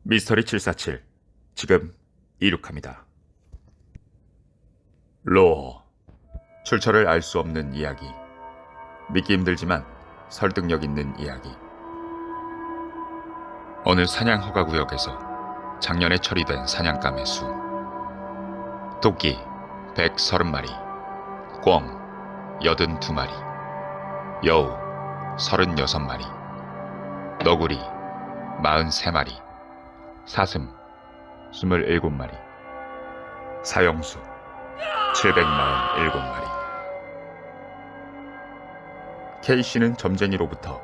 미스터리 747 지금 이륙합니다. 로어 출처를 알 수 없는 이야기, 믿기 힘들지만 설득력 있는 이야기. 어느 사냥 허가 구역에서 작년에 처리된 사냥감의 수. 토끼 130마리, 꿩 82마리, 여우 36마리, 너구리 43마리, 사슴 27마리, 사형수 747마리. K씨는 점쟁이로부터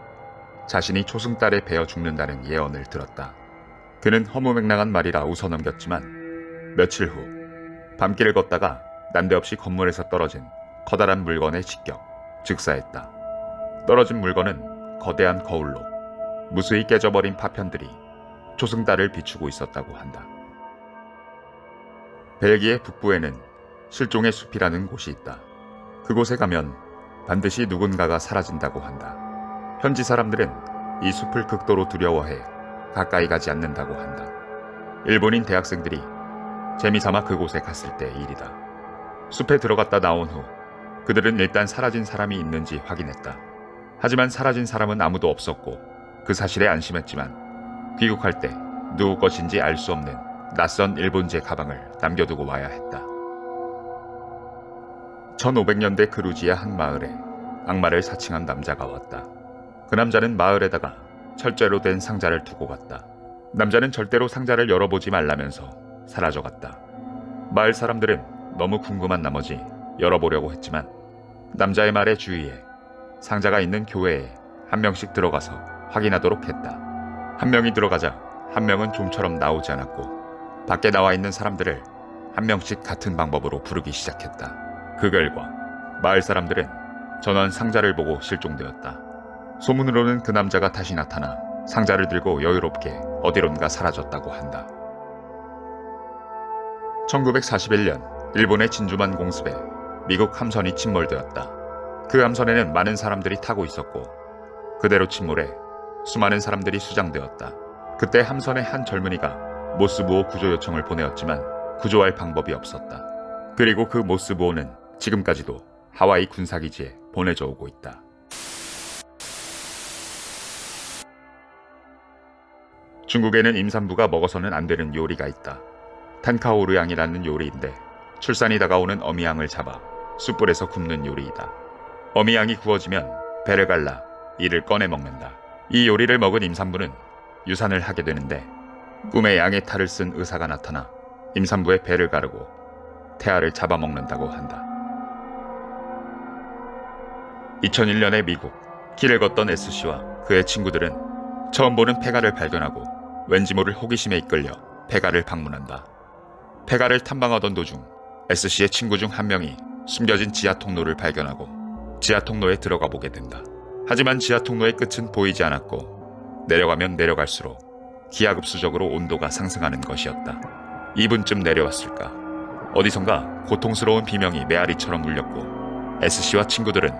자신이 초승달에 베어 죽는다는 예언을 들었다. 그는 허무맹랑한 말이라 웃어넘겼지만 며칠 후 밤길을 걷다가 난데없이 건물에서 떨어진 커다란 물건에 직격, 즉사했다. 떨어진 물건은 거대한 거울로 무수히 깨져버린 파편들이 초승달을 비추고 있었다고 한다. 벨기에 북부에는 실종의 숲이라는 곳이 있다. 그곳에 가면 반드시 누군가가 사라진다고 한다. 현지 사람들은 이 숲을 극도로 두려워해 가까이 가지 않는다고 한다. 일본인 대학생들이 재미삼아 그곳에 갔을 때의 일이다. 숲에 들어갔다 나온 후 그들은 일단 사라진 사람이 있는지 확인했다. 하지만 사라진 사람은 아무도 없었고 그 사실에 안심했지만 귀국할 때 누구 것인지 알 수 없는 낯선 일본제 가방을 남겨두고 와야 했다. 1500년대 그루지야 한 마을에 악마를 사칭한 남자가 왔다. 그 남자는 마을에다가 철제로 된 상자를 두고 갔다. 남자는 절대로 상자를 열어보지 말라면서 사라져갔다. 마을 사람들은 너무 궁금한 나머지 열어보려고 했지만 남자의 말에 주의해 상자가 있는 교회에 한 명씩 들어가서 확인하도록 했다. 한 명이 들어가자 한 명은 좀처럼 나오지 않았고 밖에 나와 있는 사람들을 한 명씩 같은 방법으로 부르기 시작했다. 그 결과 마을 사람들은 전원 상자를 보고 실종되었다. 소문으로는 그 남자가 다시 나타나 상자를 들고 여유롭게 어디론가 사라졌다고 한다. 1941년 일본의 진주만 공습에 미국 함선이 침몰되었다. 그 함선에는 많은 사람들이 타고 있었고 그대로 침몰해 수많은 사람들이 수장되었다. 그때 함선의 한 젊은이가 모스부호 구조 요청을 보내었지만 구조할 방법이 없었다. 그리고 그 모스부호는 지금까지도 하와이 군사기지에 보내져 오고 있다. 중국에는 임산부가 먹어서는 안 되는 요리가 있다. 탄카오르양이라는 요리인데 출산이 다가오는 어미양을 잡아 숯불에서 굽는 요리이다. 어미양이 구워지면 배를 갈라 이를 꺼내 먹는다. 이 요리를 먹은 임산부는 유산을 하게 되는데 꿈에 양의 탈을 쓴 의사가 나타나 임산부의 배를 가르고 태아를 잡아먹는다고 한다. 2001년에 미국, 길을 걷던 S씨와 그의 친구들은 처음 보는 폐가를 발견하고 왠지 모를 호기심에 이끌려 폐가를 방문한다. 폐가를 탐방하던 도중 S씨의 친구 중 한 명이 숨겨진 지하 통로를 발견하고 지하 통로에 들어가 보게 된다. 하지만 지하 통로의 끝은 보이지 않았고 내려가면 내려갈수록 기하급수적으로 온도가 상승하는 것이었다. 2분쯤 내려왔을까 어디선가 고통스러운 비명이 메아리처럼 울렸고 S씨와 친구들은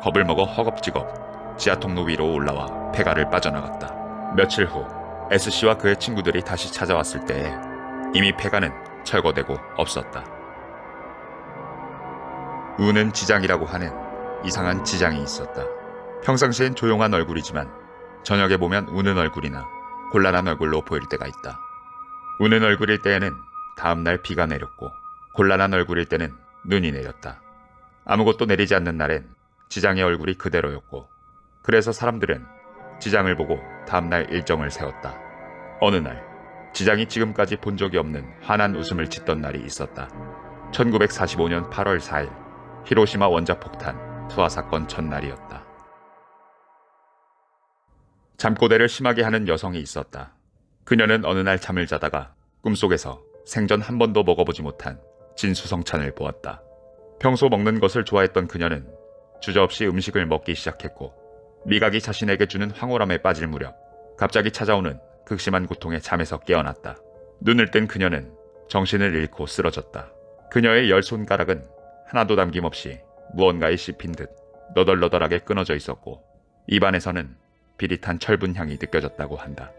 겁을 먹어 허겁지겁 지하통로 위로 올라와 폐가를 빠져나갔다. 며칠 후 S씨와 그의 친구들이 다시 찾아왔을 때에 이미 폐가는 철거되고 없었다. 우는 지장이라고 하는 이상한 지장이 있었다. 평상시엔 조용한 얼굴이지만 저녁에 보면 우는 얼굴이나 곤란한 얼굴로 보일 때가 있다. 우는 얼굴일 때에는 다음날 비가 내렸고 곤란한 얼굴일 때는 눈이 내렸다. 아무것도 내리지 않는 날엔 지장의 얼굴이 그대로였고 그래서 사람들은 지장을 보고 다음날 일정을 세웠다. 어느 날 지장이 지금까지 본 적이 없는 환한 웃음을 짓던 날이 있었다. 1945년 8월 4일 히로시마 원자폭탄 투하 사건 전날이었다. 잠꼬대를 심하게 하는 여성이 있었다. 그녀는 어느 날 잠을 자다가 꿈속에서 생전 한 번도 먹어보지 못한 진수성찬을 보았다. 평소 먹는 것을 좋아했던 그녀는 주저없이 음식을 먹기 시작했고 미각이 자신에게 주는 황홀함에 빠질 무렵 갑자기 찾아오는 극심한 고통에 잠에서 깨어났다. 눈을 뜬 그녀는 정신을 잃고 쓰러졌다. 그녀의 열 손가락은 하나도 남김없이 무언가에 씹힌 듯 너덜너덜하게 끊어져 있었고 입안에서는 비릿한 철분 향이 느껴졌다고 한다.